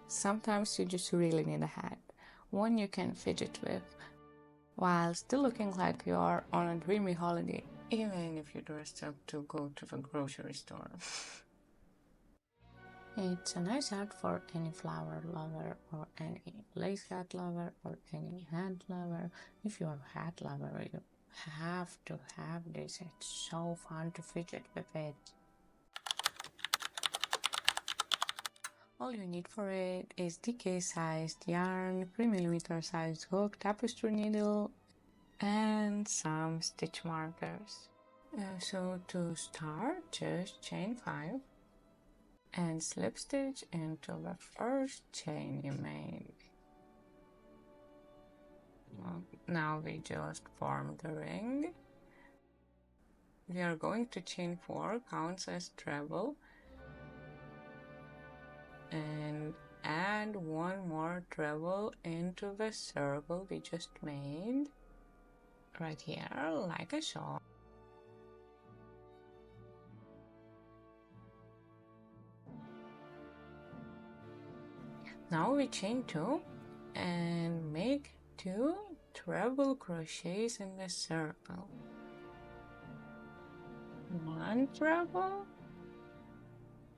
Sometimes you just really need a hat, one you can fidget with, while still looking like you're on a dreamy holiday, even if you dressed up to go to the grocery store. It's a nice hat for any flower lover or any lace hat lover or any hat lover. If you're a hat lover, you have to have this. It's so fun to fidget with it. All you need for it is DK-sized yarn, 3mm sized hook, tapestry needle, and some stitch markers. So to start, just chain 5 and slip stitch into the first chain you made. Now we just formed the ring. We are going to chain 4, counts as treble, and add one more treble into the circle we just made, right here, like I saw. Now we chain 2 and make 2 treble crochets in the circle. 1 treble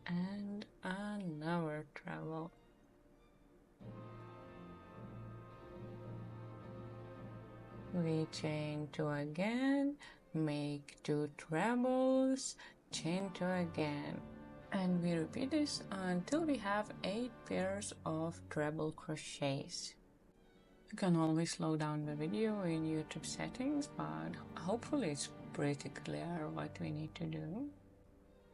and another treble. We chain 2 again, make 2 trebles, chain 2 again, and we repeat this until we have 8 pairs of treble crochets. You can always slow down the video in YouTube settings, but hopefully it's pretty clear what we need to do.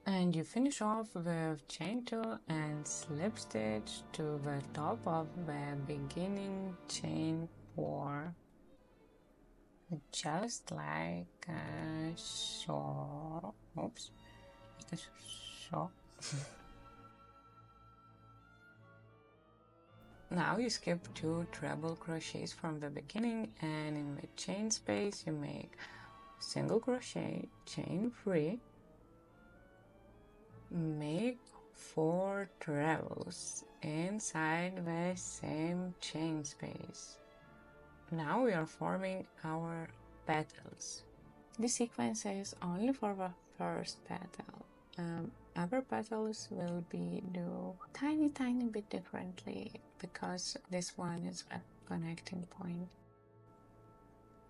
And you finish off with chain 2 and slip stitch to the top of the beginning chain 4, just like so. Oops, so. Now you skip 2 treble crochets from the beginning, and in the chain space you make single crochet, chain 3, make 4 trebles inside the same chain space. Now we are forming our petals. This sequence is only for the first petal. Other petals will be do tiny bit differently because this one is a connecting point.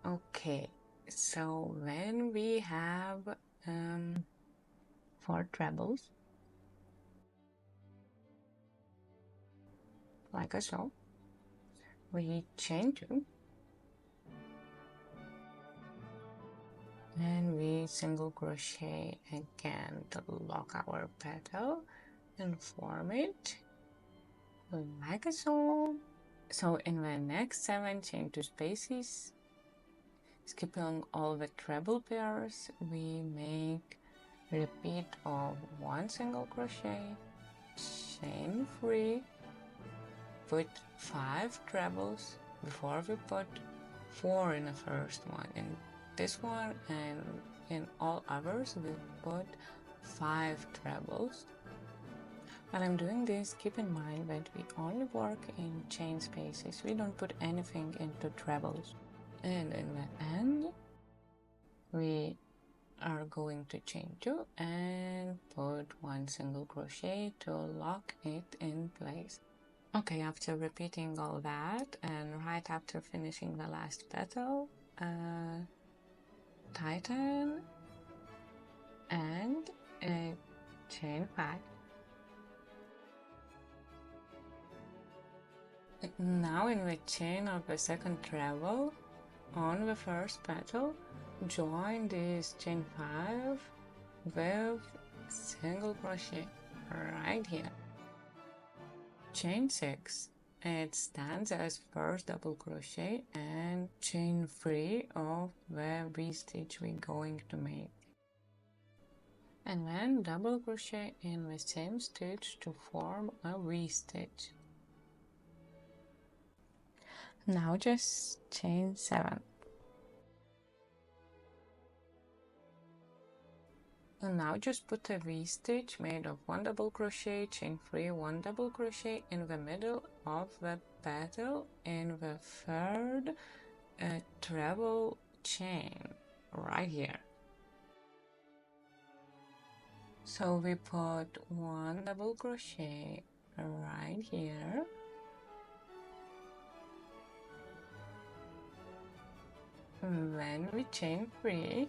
Okay, so when we have 4 trebles, like so, we chain 2 and we single crochet again to lock our petal and form it like so. So in the next 7 chain 2 spaces, skipping all the treble pairs, we make repeat of 1 single crochet, chain 3, put 5 trebles before we put 4 in the first one. In this one and in all others we put 5 trebles. When I'm doing this, keep in mind that we only work in chain spaces. We don't put anything into trebles. And in the end, we are going to chain 2 and put 1 single crochet to lock it in place. Okay, after repeating all that and right after finishing the last petal, tighten and chain 5. Now in the chain of the second treble on the first petal, join this chain 5 with single crochet right here. Chain 6, it stands as first double crochet and chain 3 of the V-stitch we're going to make. And then double crochet in the same stitch to form a V-stitch. Now just chain 7. And now just put a V-stitch made of 1 double crochet, chain 3, 1 double crochet in the middle of the petal in the third treble chain right here. So we put 1 double crochet right here, and then we chain 3,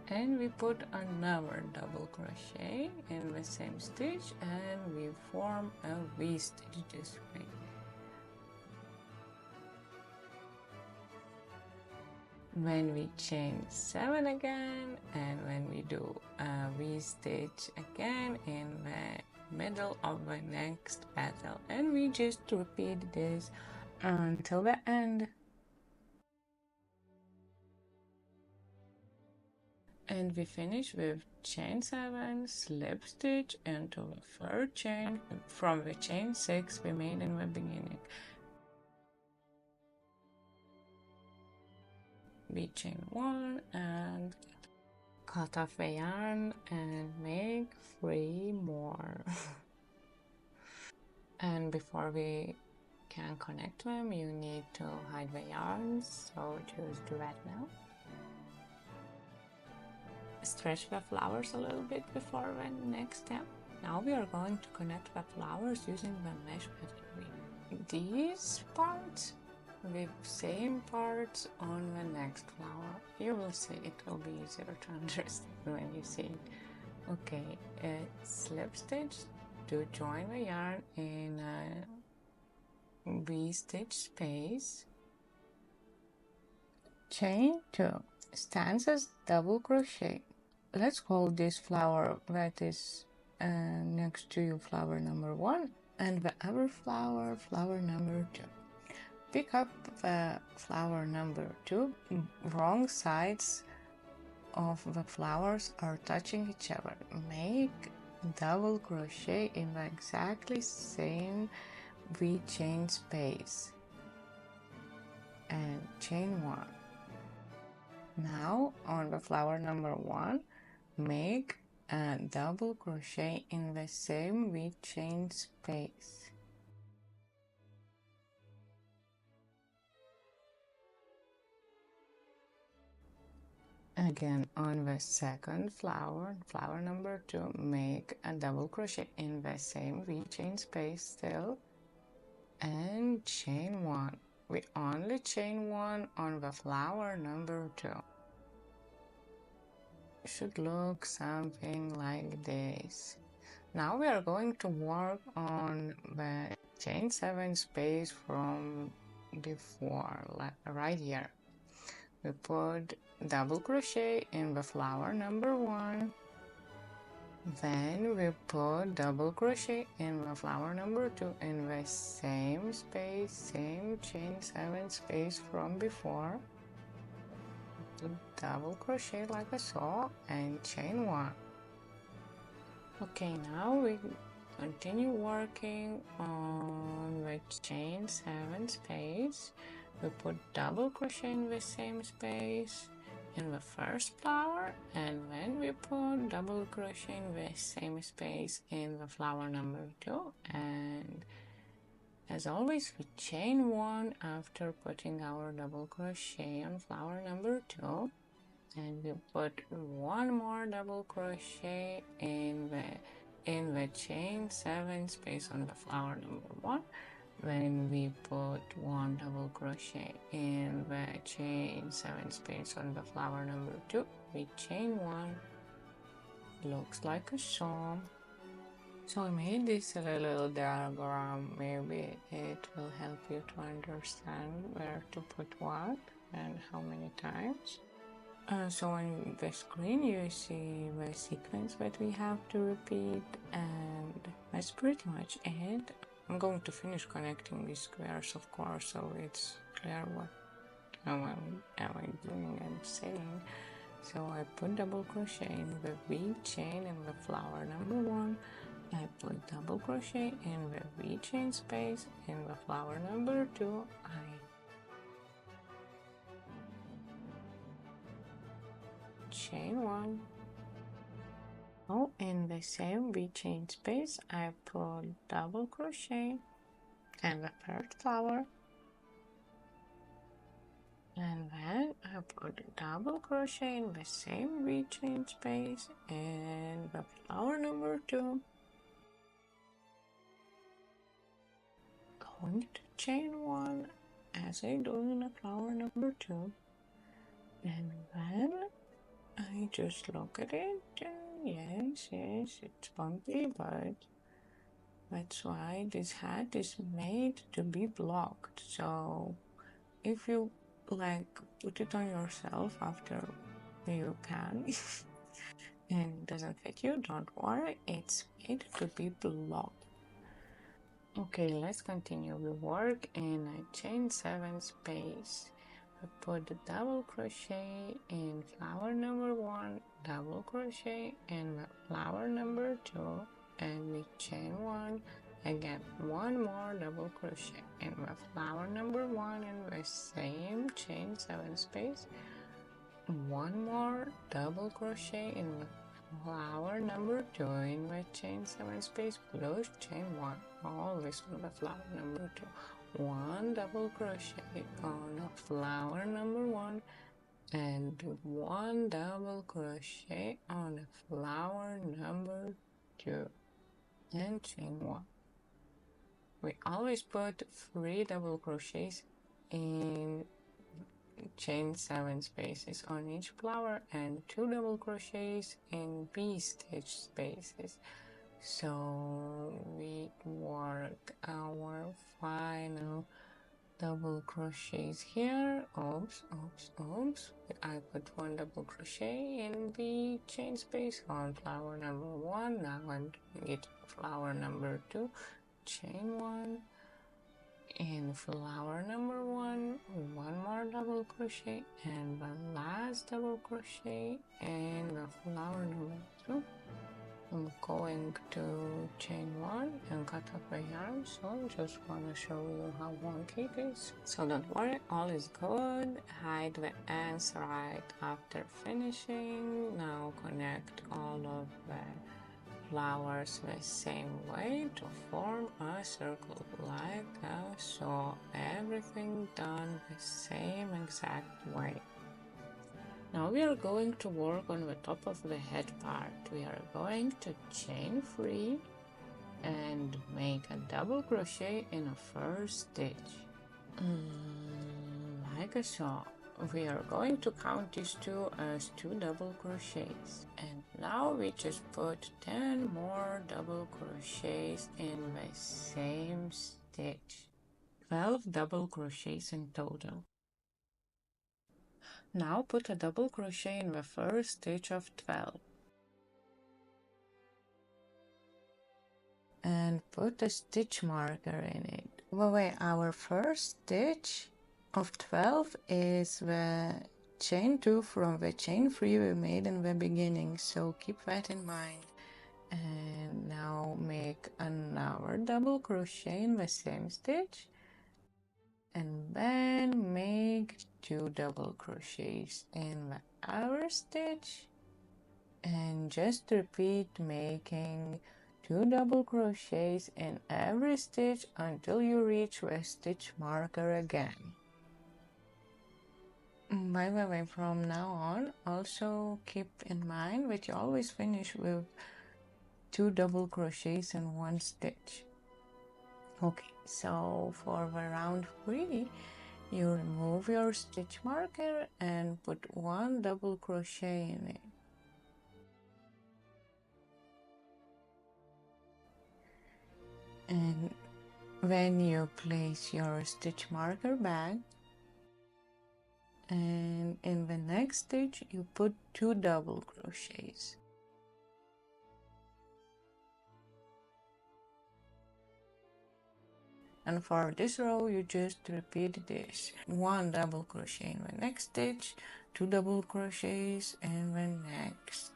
and we put another double crochet in the same stitch, and we form a V-stitch this way. When we chain 7 again, and when we do a V-stitch again in the middle of the next petal, and we just repeat this until the end. And we finish with chain 7, slip stitch into the third chain from the chain 6 we made in the beginning. We chain 1 and cut off the yarn and make 3 more. And before we can connect them, you need to hide the yarns, so just do that now. Stretch the flowers a little bit before the next step. Now we are going to connect the flowers using the mesh pattern. These parts with same parts on the next flower. You will see, it will be easier to understand when you see it. Okay, slip stitch to join the yarn in a V-stitch space. Chain 2, stanzas double crochet. Let's call this flower that is next to you flower number 1, and the other flower, flower number 2. Pick up the flower number 2. Wrong sides of the flowers are touching each other. Make double crochet in the exactly same V chain space and chain 1. Now on the flower number 1, make a double crochet in the same V chain space. Again on the second flower, flower number 2, make a double crochet in the same V chain space still and chain 1. We only chain 1 on the flower number 2. It should look something like this. Now we are going to work on the chain 7 space from before, right here. We put double crochet in the flower number 1, then we put double crochet in the flower number 2 in the same space, same chain 7 space from before. Double crochet like I saw and chain 1. Okay, now we continue working on the chain 7 space. We put double crochet in the same space in the first flower, and then we put double crochet in the same space in the flower number 2, and as always we chain 1 after putting our double crochet on flower number 2, and we put 1 more double crochet in the chain 7 space on the flower number 1. Then we put 1 double crochet in the chain 7 space on the flower number 2. We chain 1. Looks like a song. So I made this a little diagram. Maybe it will help you to understand where to put what and how many times. So on the screen you see the sequence that we have to repeat, and that's pretty much it. I'm going to finish connecting these squares, of course, so it's clear what am I doing and saying. So I put double crochet in the V chain in the flower number 1. I put double crochet in the V chain space in the flower number 2. I chain one. Oh, in the same V chain space, I put double crochet and the third flower, and then I put double crochet in the same V chain space and the flower number 2, going to chain 1 as I do in the flower number 2, and then I just look at it, and yes, it's bumpy, but that's why this hat is made to be blocked. So if you like put it on yourself after you can and it doesn't fit you, don't worry, it's made to be blocked. Okay, let's continue. We work in a chain 7 space. We put the double crochet in flower number 1, double crochet in the flower number 2, and we chain 1. Again, one more double crochet in the flower number 1 in the same chain 7 space, one more double crochet in the flower number 2 in the chain 7 space, close chain 1, always on the flower number 2, one double crochet on the flower number 1, and one double crochet on the flower number 2, and chain 1. We always put 3 double crochets in chain 7 spaces on each flower and 2 double crochets in V stitch spaces. So we work our final double crochets here. Oops. I put 1 double crochet in V chain space on flower number 1. Now I'm doing it flower number 2, chain 1. In flower number 1, one more double crochet and the last double crochet in the flower number 2. I'm going to chain 1 and cut off the yarn, so just want to show you how wonky it is. So don't worry, all is good. Hide the ends right after finishing. Now connect all of the flowers the same way to form a circle like that, so everything done the same exact way. Now we are going to work on the top of the head part. We are going to chain 3 and make a double crochet in a first stitch, like so. We are going to count these 2 as 2 double crochets, and now we just put 10 more double crochets in the same stitch, 12 double crochets in total. Now put a double crochet in the first stitch of 12 and put a stitch marker in it. Wait, our first stitch of 12 is the chain 2 from the chain 3 we made in the beginning, so keep that in mind. And now make another double crochet in the same stitch, and then make 2 double crochets in the other stitch, and just repeat making 2 double crochets in every stitch until you reach the stitch marker again. By the way, from now on, also keep in mind that you always finish with 2 double crochets in 1 stitch. Okay, so for the round 3, you remove your stitch marker and put 1 double crochet in it. And then you place your stitch marker back, and in the next stitch you put 2 double crochets. And for this row you just repeat this: 1 double crochet in the next stitch, 2 double crochets in the next,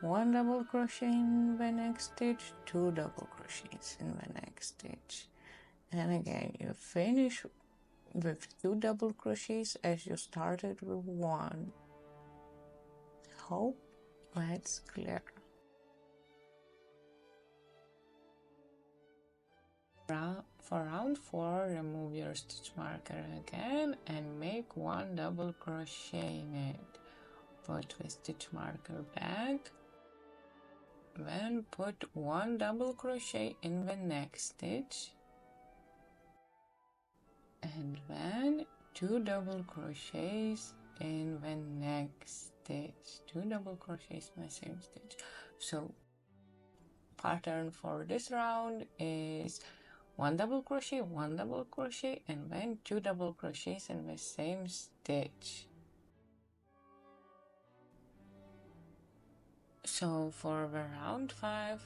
1 double crochet in the next stitch, 2 double crochets in the next stitch. And again you finish with 2 double crochets as you started with 1. hope that's clear. For round 4, remove your stitch marker again and make 1 double crochet in it. Put the stitch marker back. Then put 1 double crochet in the next stitch. And then 2 double crochets in the next stitch. 2 double crochets in the same stitch. So pattern for this round is 1 double crochet, 1 double crochet, and then 2 double crochets in the same stitch. So for the round 5,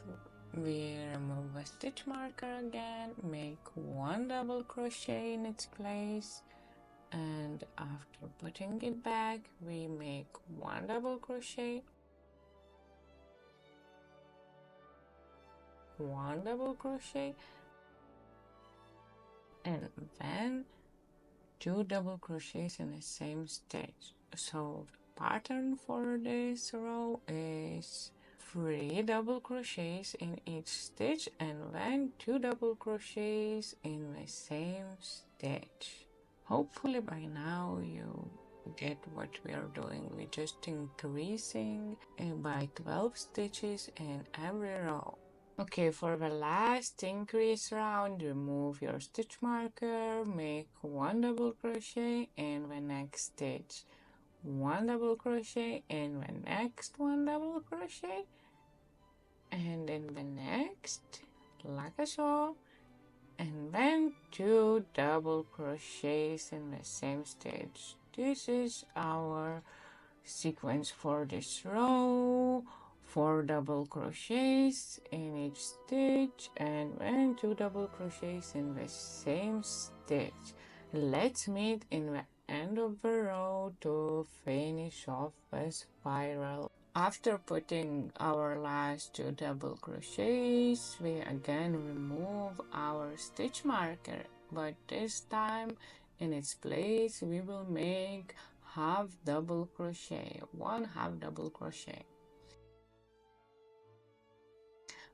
we remove the stitch marker again, make 1 double crochet in its place, and after putting it back, we make 1 double crochet, 1 double crochet, and then 2 double crochets in the same stitch. So the pattern for this row is 3 double crochets in each stitch and then 2 double crochets in the same stitch. Hopefully by now you get what we are doing. We're just increasing by 12 stitches in every row. Okay, for the last increase round, remove your stitch marker, make 1 double crochet in the next stitch, 1 double crochet in the next 1 double crochet, and in the next, like so, and then 2 double crochets in the same stitch. This is our sequence for this row. 4 double crochets in each stitch and then 2 double crochets in the same stitch. Let's meet in the end of the row to finish off the spiral. After putting our last 2 double crochets, we again remove our stitch marker, but this time in its place we will make half double crochet, 1 half double crochet.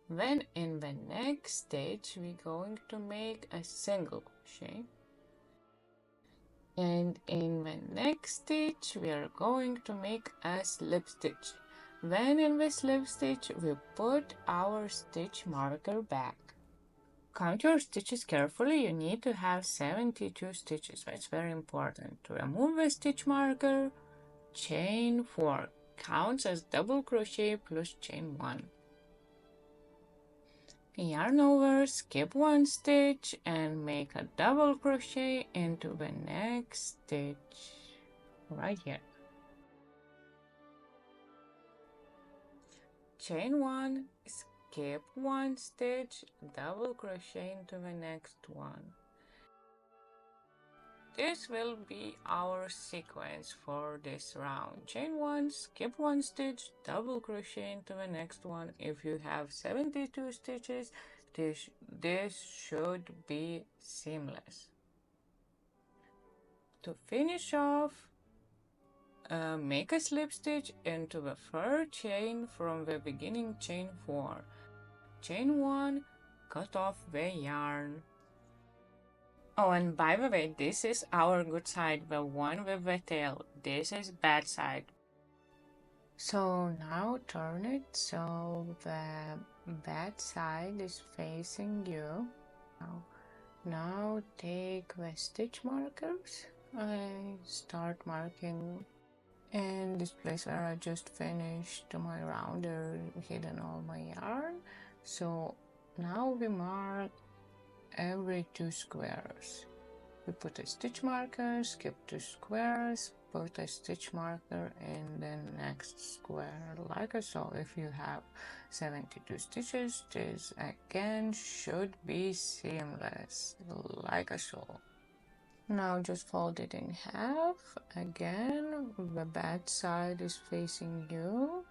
Then in the next stitch we're going to make a single crochet, and in the next stitch we are going to make a slip stitch. Then in the slip stitch we put our stitch marker back. Count your stitches carefully. You need to have 72 stitches. That's very important. To remove the stitch marker, chain 4 counts as double crochet plus chain 1. Yarn over, skip 1 stitch and make a double crochet into the next stitch right here. Chain 1, skip 1 stitch, double crochet into the next one. This will be our sequence for this round. Chain 1, skip 1 stitch, double crochet into the next one. If you have 72 stitches, this should be seamless. To finish off, make a slip stitch into the third chain from the beginning chain 4. Chain 1, cut off the yarn. Oh, and by the way, this is our good side, the one with the tail. This is bad side. So now turn it so the bad side is facing you. Now take the stitch markers and start marking in this place where I just finished my round or hidden all my yarn. So now we mark every 2 squares. We put a stitch marker, skip 2 squares, put a stitch marker in the next square, like so. If you have 72 stitches, this again should be seamless, like so. Now just fold it in half. Again, the bad side is facing you.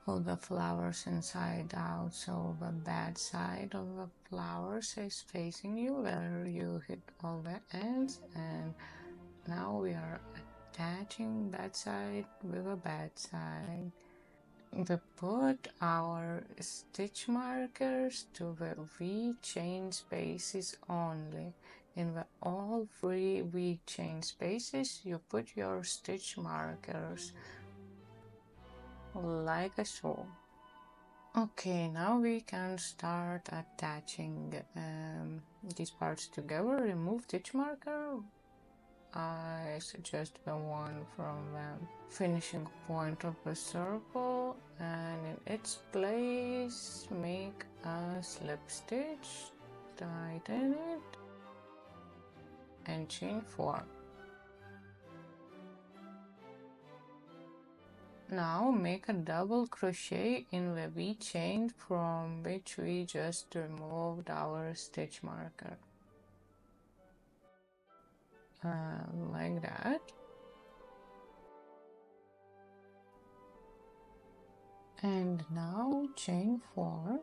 Hold the flowers inside out, so the bad side of the flowers is facing you, where you hit all the ends. And now we are attaching that side with a bad side. We put our stitch markers to the V chain spaces only. In the all three V chain spaces, you put your stitch markers like so. Okay, now we can start attaching these parts together. Remove stitch marker. I suggest the one from the finishing point of the circle, and in its place make a slip stitch, tighten it, and chain 4. Now make a double crochet in the V chain from which we just removed our stitch marker. Like that. And now chain 4.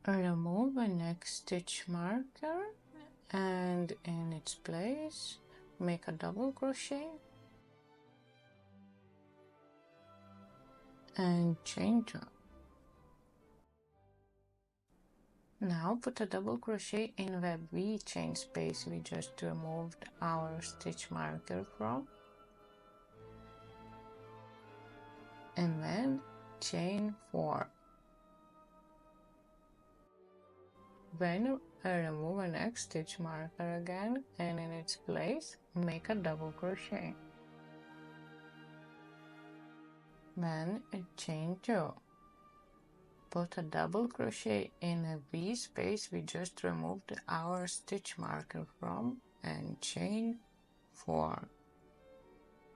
Remove the next stitch marker and in its place make a double crochet and chain 2. Now put a double crochet in the V chain space we just removed our stitch marker from, and then chain 4. Then remove the next stitch marker again and in its place make a double crochet. Then chain 2. Put a double crochet in a V space we just removed our stitch marker from and chain 4.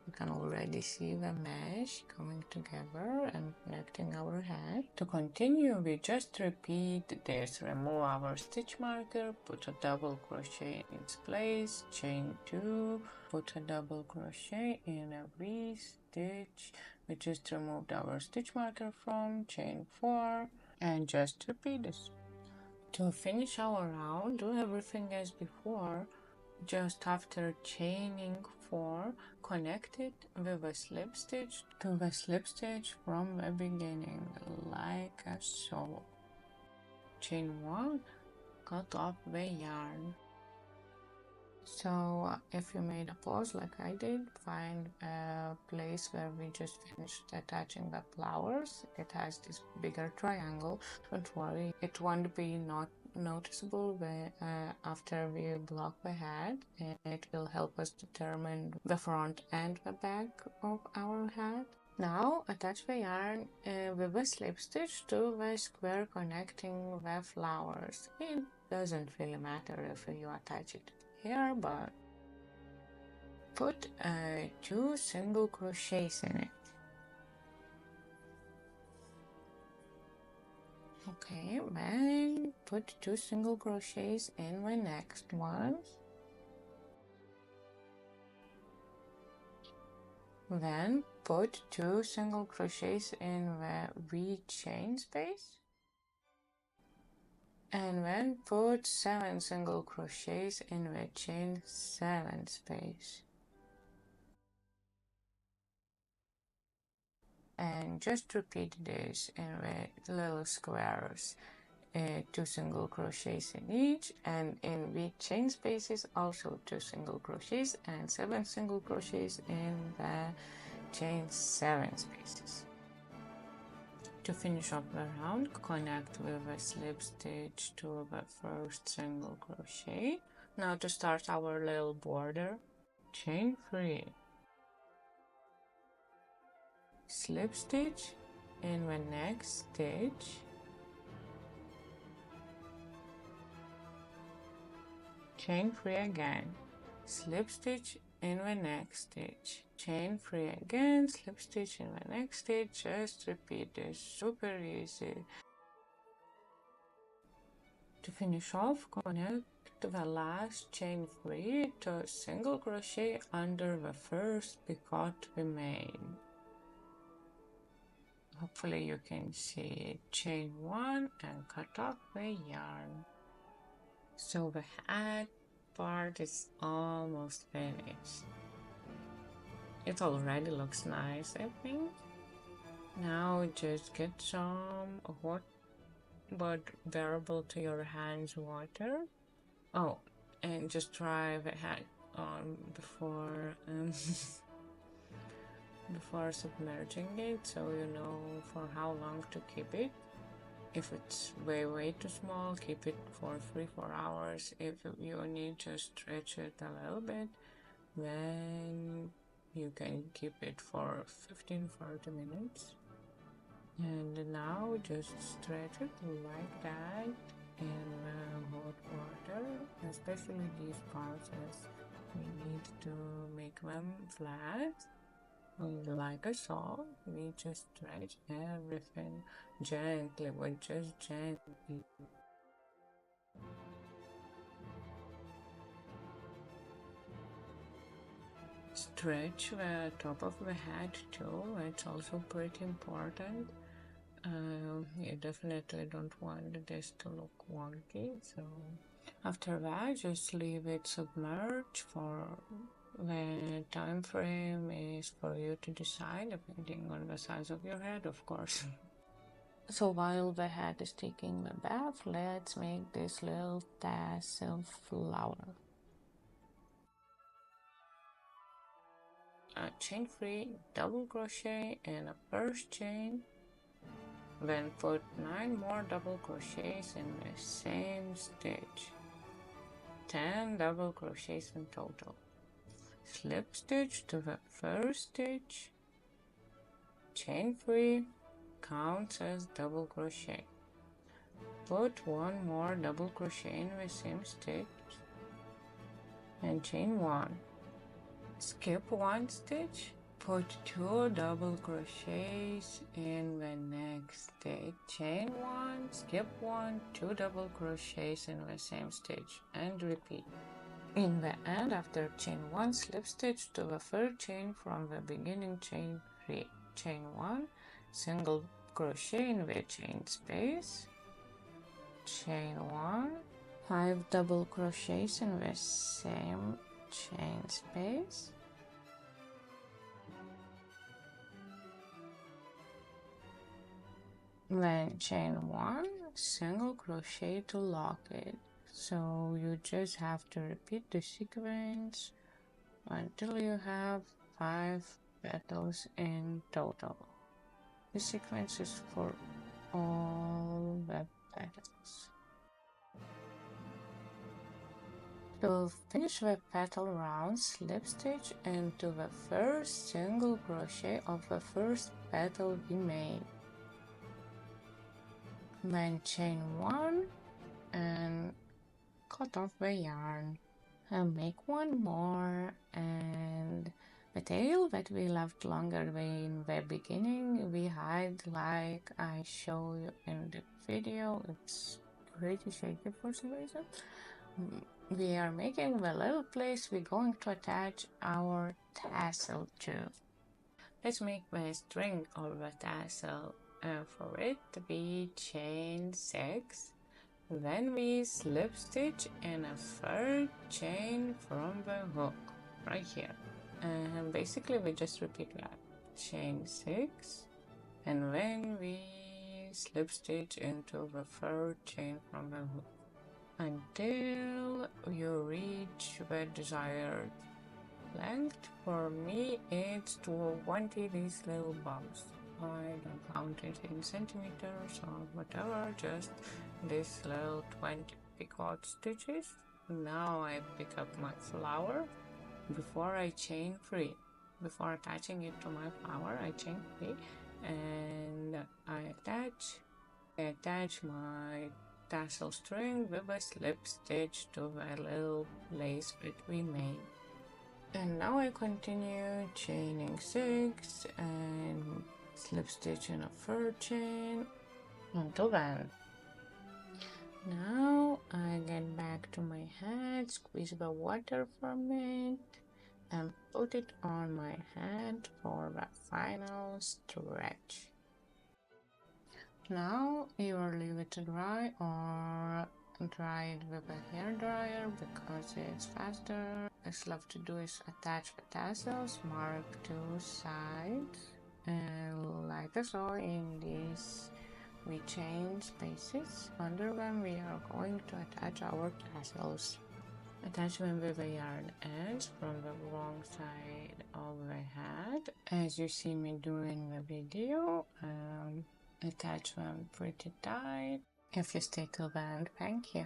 You can already see the mesh coming together and connecting our head. To continue, we just repeat this. Remove our stitch marker, put a double crochet in its place, chain 2, put a double crochet in a V stitch we just removed our stitch marker from, chain 4, and just repeat this. To finish our round, do everything as before. Just after chaining 4, connect it with a slip stitch to the slip stitch from the beginning, like so. Chain 1, cut off the yarn. So if you made a pause like I did, find a place where we just finished attaching the flowers. It has this bigger triangle. Don't worry, it won't be not noticeable after we block the head, and it will help us determine the front and the back of our head. Now attach the yarn with a slip stitch to the square connecting the flowers. It doesn't really matter if you attach it here, but put 2 single crochets in it. Okay, then put 2 single crochets in the next one. Then put 2 single crochets in the V chain space. And then put 7 single crochets in the chain 7 space. And just repeat this in the little squares. 2 single crochets in each, and in V chain spaces also 2 single crochets and 7 single crochets in the chain 7 spaces. To finish off the round, connect with a slip stitch to the first single crochet. Now to start our little border, chain 3, slip stitch in the next stitch, chain 3 again, slip stitch in the next stitch, chain 3 again, slip stitch in the next stitch. Just repeat this, super easy. To finish off, connect the last chain 3 to a single crochet under the first picot we made. Hopefully you can see it. Chain 1 and cut off the yarn. So the hat part is almost finished. It already looks nice, I think. Now just get some hot but bearable to your hands water. Oh, and just try the hat on before submerging it, so you know for how long to keep it. If it's way too small, keep it for 3-4 hours. If you need to stretch it a little bit, then you can keep it for 15-30 minutes. And now just stretch it like that in hot water, especially these parts, as we need to make them flat. Like a saw, we just stretch everything gently, but just gently. Stretch the top of the hat too, it's also pretty important. You definitely don't want this to look wonky, so after that just leave it submerged for the time frame is for you to decide, depending on the size of your head, of course. So while the head is taking the bath, let's make this little tassel flower. Chain free, double crochet in a first chain, then put 9 more double crochets in the same stitch, 10 double crochets in total. Slip stitch to the first stitch, chain free, counts as double crochet. Put 1 more double crochet in the same stitch and chain 1. Skip 1 stitch, put 2 double crochets in the next stitch, chain 1, skip 1, 2 double crochets in the same stitch, and repeat. In the end, after chain 1, slip stitch to the third chain from the beginning chain 3, chain 1, single crochet in the chain space, chain 1, 5 double crochets in the same chain space, then chain 1, single crochet to lock it. So you just have to repeat the sequence until you have 5 petals in total. The sequence is for all the petals. To finish the petal round, slip stitch into the first single crochet of the first petal we made. Then chain 1 and cut off the yarn and make 1 more, and the tail that we left longer in the beginning we hide like I show you in the video. It's pretty shaky for some reason. We are making the little place we're going to attach our tassel to. Let's make the string of the tassel. For it we chain 6, then we slip stitch in a third chain from the hook right here, and basically we just repeat that, chain 6, and then we slip stitch into the third chain from the hook until you reach the desired length. For me it's 20 these little bumps. I don't count it in centimeters or whatever, just these little 20 picot stitches. Now I pick up my flower. Before I chain 3, before attaching it to my flower, I chain 3 and I attach my tassel string with a slip stitch to the little lace that we made. And now I continue chaining 6 and slip stitch in a third chain until then. Now I get back to my head, squeeze the water from it, and put it on my head for the final stretch. Now either leave it to dry or dry it with a hair dryer because it's faster. Next love to do is attach the tassels, mark two sides, and like so in this we change spaces. Under them we are going to attach our tassels. Attach them with a yarn edge from the wrong side of the hat, as you see me do in the video. Attach them pretty tight. If you stay till the end, thank you.